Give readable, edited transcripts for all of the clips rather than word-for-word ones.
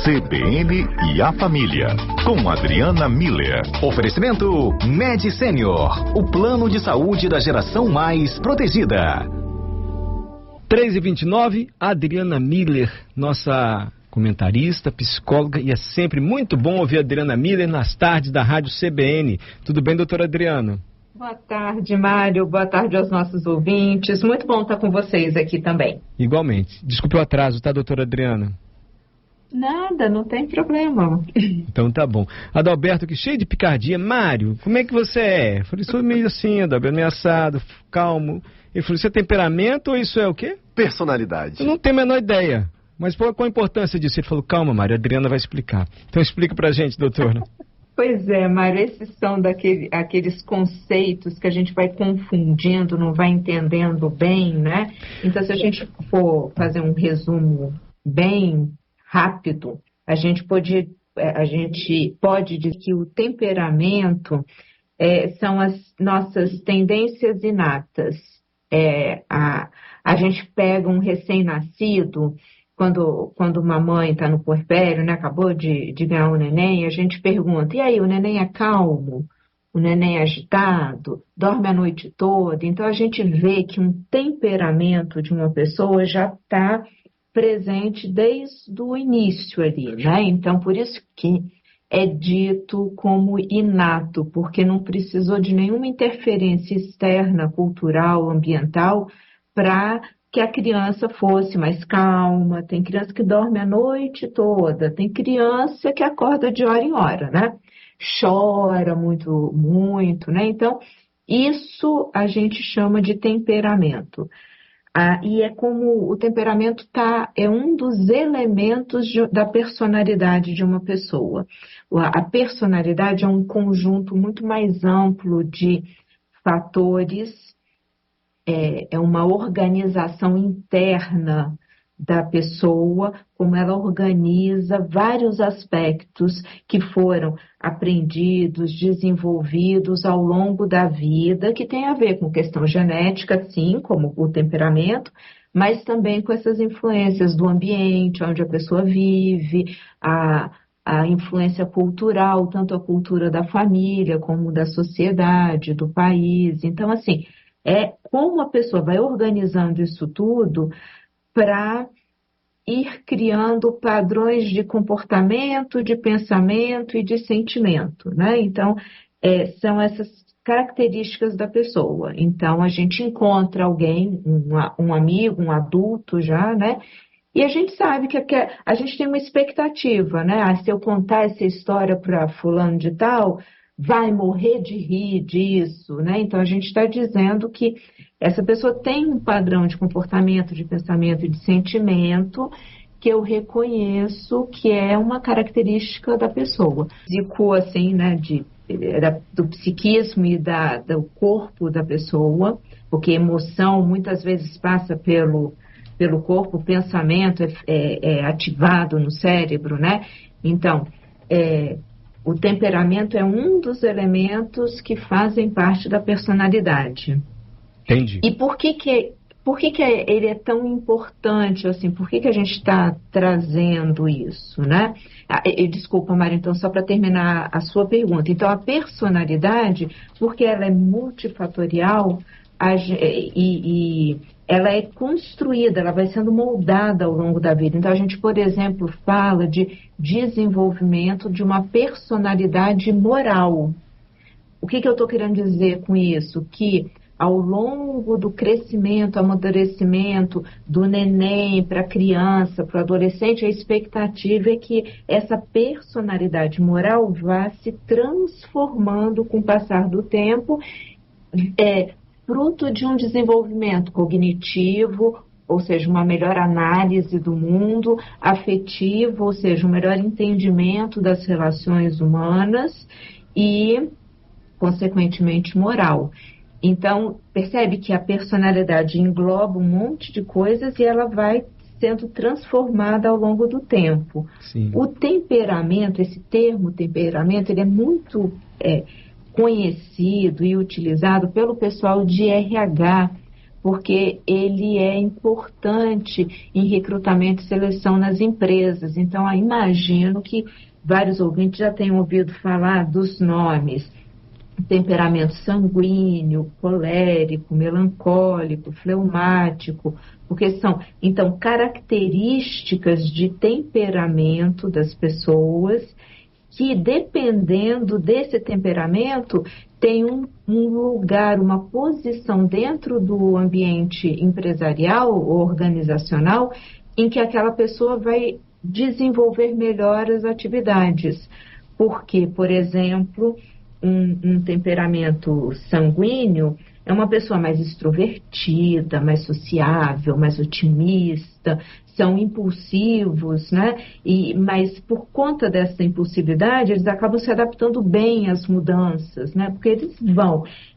CBN e a Família, com Adriana Miller. Oferecimento Med Senior, o plano de saúde da geração mais protegida. 3h29, Adriana Miller, nossa comentarista, psicóloga, e é sempre muito bom ouvir a Adriana Miller nas tardes da Rádio CBN. Tudo bem, doutora Adriana? Boa tarde, Mário. Boa tarde aos nossos ouvintes. Muito bom estar com vocês aqui também. Igualmente. Desculpe o atraso, tá, doutora Adriana? Nada, não tem problema. Então tá bom. Adalberto, que cheio de picardia. Mário, como é que você é? Eu falei, sou meio assim, Adalberto, ameaçado, calmo. Ele falou, isso é temperamento ou isso é o quê? Personalidade. Eu não tenho a menor ideia. Mas qual a importância disso? Ele falou, calma, Mário, a Adriana vai explicar. Então explica pra gente, doutora. Pois é, Mário, esses são aqueles conceitos que a gente vai confundindo, não vai entendendo bem, né? Então, se a gente for fazer um resumo bem rápido, a gente pode dizer que o temperamento são as nossas tendências inatas. A gente pega um recém-nascido, quando uma mãe está no puerpério, né, acabou de ganhar um neném, a gente pergunta, e aí, o neném é calmo? O neném é agitado? Dorme a noite toda? Então, a gente vê que um temperamento de uma pessoa já está presente desde o início ali, né? Então, por isso que é dito como inato, porque não precisou de nenhuma interferência externa, cultural, ambiental, para que a criança fosse mais calma. Tem criança que dorme a noite toda, tem criança que acorda de hora em hora, né? Chora muito, muito, né? Então, isso a gente chama de temperamento. E é como o temperamento é um dos elementos da personalidade de uma pessoa. A personalidade é um conjunto muito mais amplo de fatores, é uma organização interna da pessoa, como ela organiza vários aspectos que foram aprendidos, desenvolvidos ao longo da vida, que tem a ver com questão genética, sim, como o temperamento, mas também com essas influências do ambiente, onde a pessoa vive, a influência cultural, tanto a cultura da família, como da sociedade, do país. Então, assim, é como a pessoa vai organizando isso tudo para ir criando padrões de comportamento, de pensamento e de sentimento, né? Então, são essas características da pessoa. Então, a gente encontra alguém, um amigo, um adulto já, né? E a gente sabe que a gente tem uma expectativa, né? Se eu contar essa história para fulano de tal, vai morrer de rir disso, né? Então, a gente está dizendo que essa pessoa tem um padrão de comportamento, de pensamento e de sentimento que eu reconheço que é uma característica da pessoa. Zico, assim, né, do psiquismo e do corpo da pessoa, porque emoção muitas vezes passa pelo corpo, o pensamento é ativado no cérebro, né? Então, o temperamento é um dos elementos que fazem parte da personalidade. Entendi. E por que ele é tão importante, assim? Por que a gente está trazendo isso, né? Desculpa, Mário, então, só para terminar a sua pergunta. Então, a personalidade, porque ela é multifatorial e ela é construída, ela vai sendo moldada ao longo da vida. Então, a gente, por exemplo, fala de desenvolvimento de uma personalidade moral. O que eu estou querendo dizer com isso? Que ao longo do crescimento, amadurecimento do neném para a criança, para o adolescente, a expectativa é que essa personalidade moral vá se transformando com o passar do tempo, fruto de um desenvolvimento cognitivo, ou seja, uma melhor análise do mundo, afetivo, ou seja, um melhor entendimento das relações humanas e, consequentemente, moral. Então, percebe que a personalidade engloba um monte de coisas e ela vai sendo transformada ao longo do tempo. Sim. O temperamento, esse termo temperamento, ele é muito conhecido e utilizado pelo pessoal de RH, porque ele é importante em recrutamento e seleção nas empresas. Então, eu imagino que vários ouvintes já tenham ouvido falar dos nomes: temperamento sanguíneo, colérico, melancólico, fleumático, porque são, então, características de temperamento das pessoas que, dependendo desse temperamento, tem um lugar, uma posição dentro do ambiente empresarial ou organizacional em que aquela pessoa vai desenvolver melhor as atividades. Porque, por exemplo, um temperamento sanguíneo é uma pessoa mais extrovertida, mais sociável, mais otimista, são impulsivos, né? Mas por conta dessa impulsividade, eles acabam se adaptando bem às mudanças, né? Porque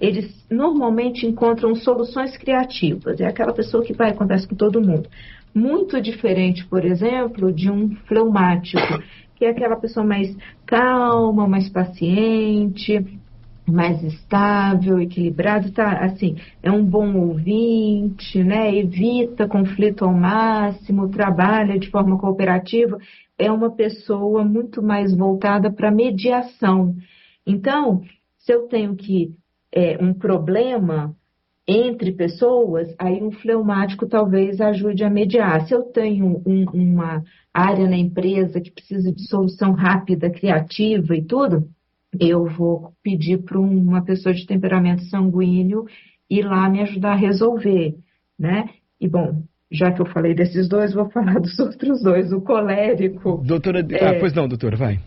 eles normalmente encontram soluções criativas, é aquela pessoa que vai, acontece com todo mundo. Muito diferente, por exemplo, de um fleumático, que é aquela pessoa mais calma, mais paciente, mais estável, equilibrado, tá, assim, é um bom ouvinte, né? Evita conflito ao máximo, trabalha de forma cooperativa, é uma pessoa muito mais voltada para mediação. Então, se eu tenho um problema entre pessoas, aí um fleumático talvez ajude a mediar. Se eu tenho uma área na empresa que precisa de solução rápida, criativa e tudo, eu vou pedir para uma pessoa de temperamento sanguíneo ir lá me ajudar a resolver, né? E, bom, já que eu falei desses dois, vou falar dos outros dois. O colérico... Doutora... pois não, doutora, vai.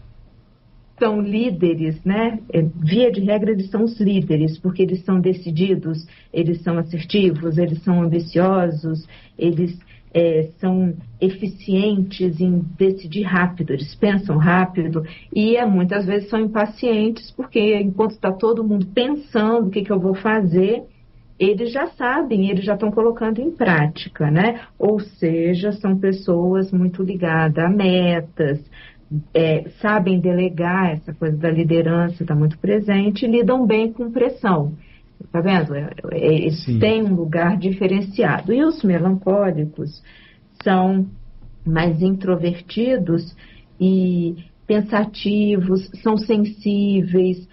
São líderes, né? Via de regra, eles são os líderes, porque eles são decididos, eles são assertivos, eles são ambiciosos, eles são eficientes em decidir rápido, eles pensam rápido e muitas vezes são impacientes, porque enquanto está todo mundo pensando o que eu vou fazer, eles já sabem, eles já estão colocando em prática, né? Ou seja, são pessoas muito ligadas a metas, sabem delegar, essa coisa da liderança está muito presente, e lidam bem com pressão. Tá vendo? Eles têm um lugar diferenciado. E os melancólicos são mais introvertidos e pensativos, são sensíveis,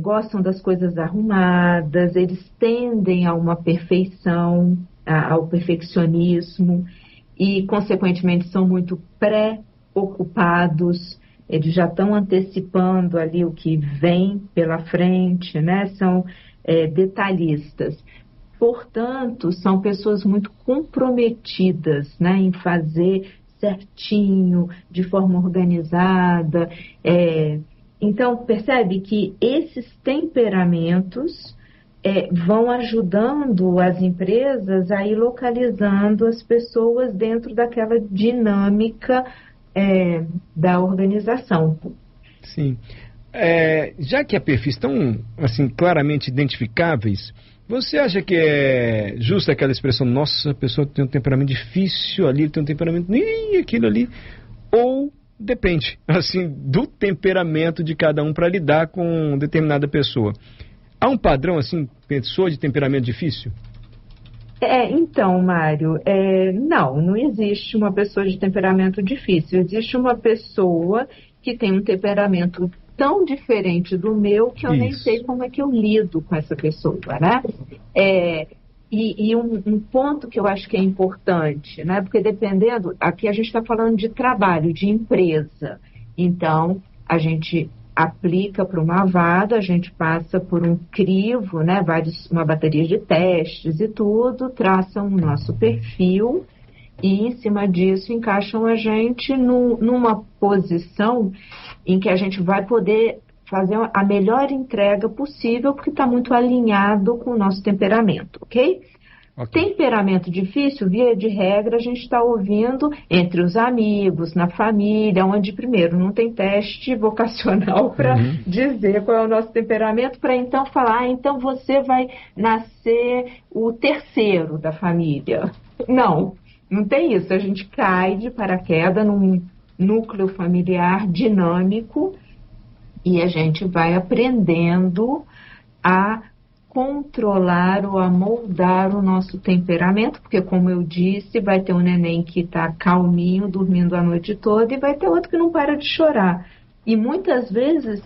gostam das coisas arrumadas, eles tendem a uma perfeição, ao perfeccionismo e, consequentemente, são muito preocupados. Eles já estão antecipando ali o que vem pela frente, né? São detalhistas. Portanto, são pessoas muito comprometidas, né, em fazer certinho, de forma organizada. Então, percebe que esses temperamentos vão ajudando as empresas a ir localizando as pessoas dentro daquela dinâmica da organização. Sim. Já que há perfis tão assim, claramente identificáveis, você acha que é justa aquela expressão, nossa, a pessoa tem um temperamento difícil ali, tem um temperamento, aquilo ali, ou depende, assim, do temperamento de cada um para lidar com determinada pessoa? Há um padrão, assim, pessoa de temperamento difícil? Então, Mário, não existe uma pessoa de temperamento difícil, existe uma pessoa que tem um temperamento tão diferente do meu que eu nem sei como é que eu lido com essa pessoa, né? E um ponto que eu acho que é importante, né? Porque dependendo, aqui a gente está falando de trabalho, de empresa, então a gente aplica para uma vaga, a gente passa por um crivo, né? Uma bateria de testes e tudo, traçam o nosso perfil e em cima disso encaixam a gente numa posição em que a gente vai poder fazer a melhor entrega possível, porque está muito alinhado com o nosso temperamento, ok? Temperamento difícil, via de regra, a gente está ouvindo entre os amigos, na família, onde, primeiro, não tem teste vocacional para dizer qual é o nosso temperamento, para então falar, então você vai nascer o terceiro da família. Não tem isso. A gente cai de paraquedas num núcleo familiar dinâmico e a gente vai aprendendo a controlar ou a moldar o nosso temperamento, porque, como eu disse, vai ter um neném que está calminho, dormindo a noite toda, e vai ter outro que não para de chorar. E muitas vezes,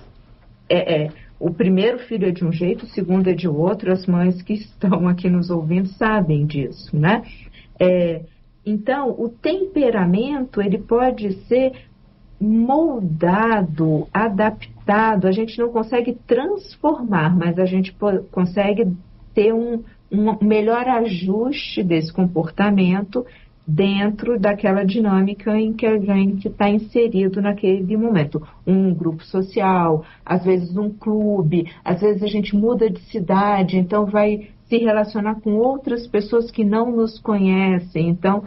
o primeiro filho é de um jeito, o segundo é de outro, as mães que estão aqui nos ouvindo sabem disso, né? Então, o temperamento, ele pode ser moldado, adaptado. A gente não consegue transformar, mas a gente consegue ter um melhor ajuste desse comportamento dentro daquela dinâmica em que a gente está inserido naquele momento. Um grupo social, às vezes um clube, às vezes a gente muda de cidade, então vai se relacionar com outras pessoas que não nos conhecem. Então,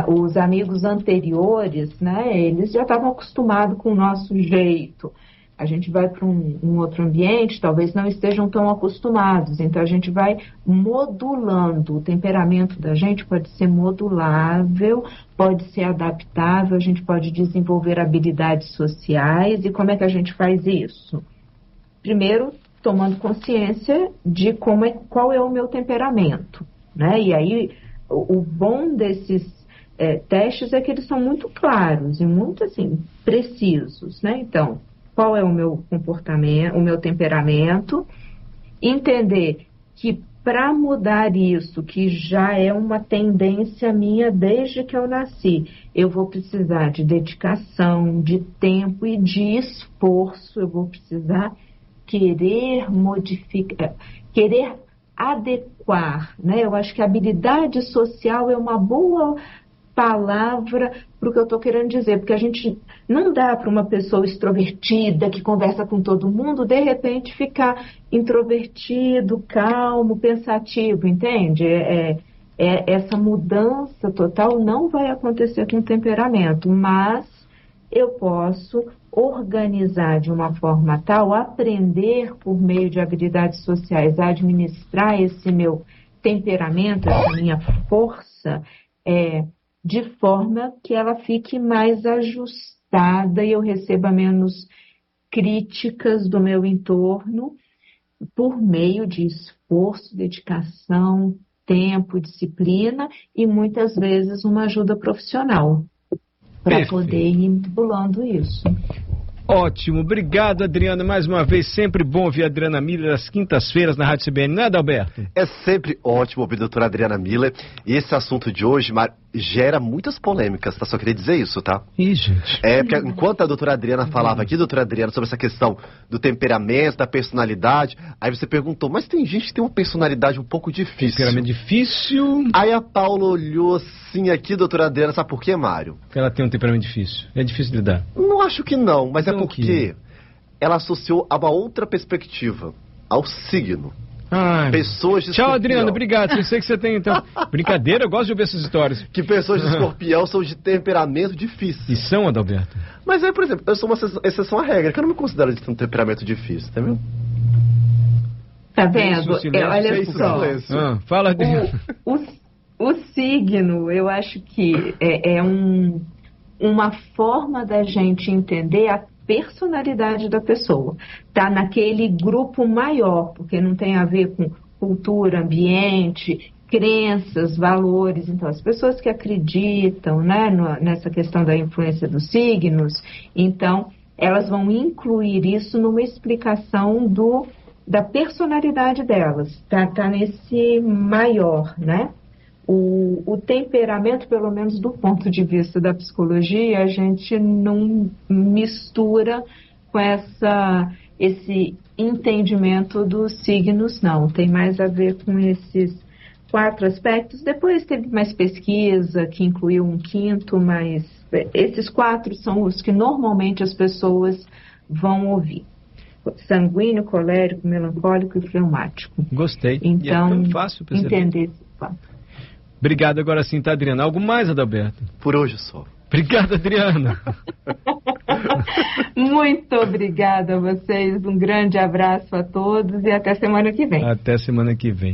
os amigos anteriores, né, eles já estavam acostumados com o nosso jeito. A gente vai para um outro ambiente, talvez não estejam tão acostumados. Então, a gente vai modulando. O temperamento da gente pode ser modulável, pode ser adaptável, a gente pode desenvolver habilidades sociais. E como é que a gente faz isso? Primeiro, tomando consciência de qual é o meu temperamento, né? E aí, o bom desses testes é que eles são muito claros e muito, assim, precisos, né? Então, qual é o meu comportamento, o meu temperamento, entender que para mudar isso, que já é uma tendência minha desde que eu nasci, eu vou precisar de dedicação, de tempo e de esforço, eu vou precisar querer modificar, querer adequar, né? Eu acho que a habilidade social é uma boa palavra para o que eu estou querendo dizer, porque a gente não dá para uma pessoa extrovertida que conversa com todo mundo, de repente ficar introvertido, calmo, pensativo, entende? Essa mudança total não vai acontecer com o temperamento, mas eu posso organizar de uma forma tal, aprender por meio de habilidades sociais a administrar esse meu temperamento, essa minha força, de forma que ela fique mais ajustada e eu receba menos críticas do meu entorno por meio de esforço, dedicação, tempo, disciplina e muitas vezes uma ajuda profissional para poder ir manipulando isso. Ótimo, obrigado, Adriana, mais uma vez, sempre bom ouvir a Adriana Miller às quintas-feiras na Rádio CBN, não é, Adalberto? É sempre ótimo ouvir a doutora Adriana Miller, e esse assunto de hoje gera muitas polêmicas, tá? Só queria dizer isso, tá? Ih, gente. Porque enquanto a doutora Adriana falava aqui, doutora Adriana, sobre essa questão do temperamento, da personalidade, aí você perguntou, mas tem gente que tem uma personalidade um pouco difícil. Temperamento difícil. Aí a Paula olhou assim aqui, doutora Adriana, sabe por quê, Mário? Porque ela tem um temperamento difícil, é difícil de lidar. Não acho que não, mas Então, é porque ela associou a uma outra perspectiva, ao signo. Ai. Pessoas de Tchau, escorpião. Adriano, obrigado. Eu sei que você tem, então. Brincadeira, eu gosto de ouvir essas histórias. Que pessoas de escorpião são de temperamento difícil. E são, Adalberto? Mas por exemplo, eu sou uma exceção à regra, que eu não me considero de ter um temperamento difícil, tá vendo? Tá vendo? Olha só. Fala, Adriano. O signo, eu acho que é uma forma da gente entender a personalidade da pessoa. Tá naquele grupo maior, porque não tem a ver com cultura, ambiente, crenças, valores. Então, as pessoas que acreditam, né, nessa questão da influência dos signos, então, elas vão incluir isso numa explicação da personalidade delas. Tá nesse maior, né? O temperamento, pelo menos do ponto de vista da psicologia, a gente não mistura com esse entendimento dos signos, não. Tem mais a ver com esses 4 aspectos. Depois teve mais pesquisa que incluiu um quinto, mas esses 4 são os que normalmente as pessoas vão ouvir. Sanguíneo, colérico, melancólico e fleumático. Gostei. Então, e é tão fácil perceber. Entender esses 4. Obrigado, agora sim, tá, Adriana? Algo mais, Adalberto? Por hoje só. Obrigado, Adriana. Muito obrigada a vocês, um grande abraço a todos e até semana que vem. Até semana que vem.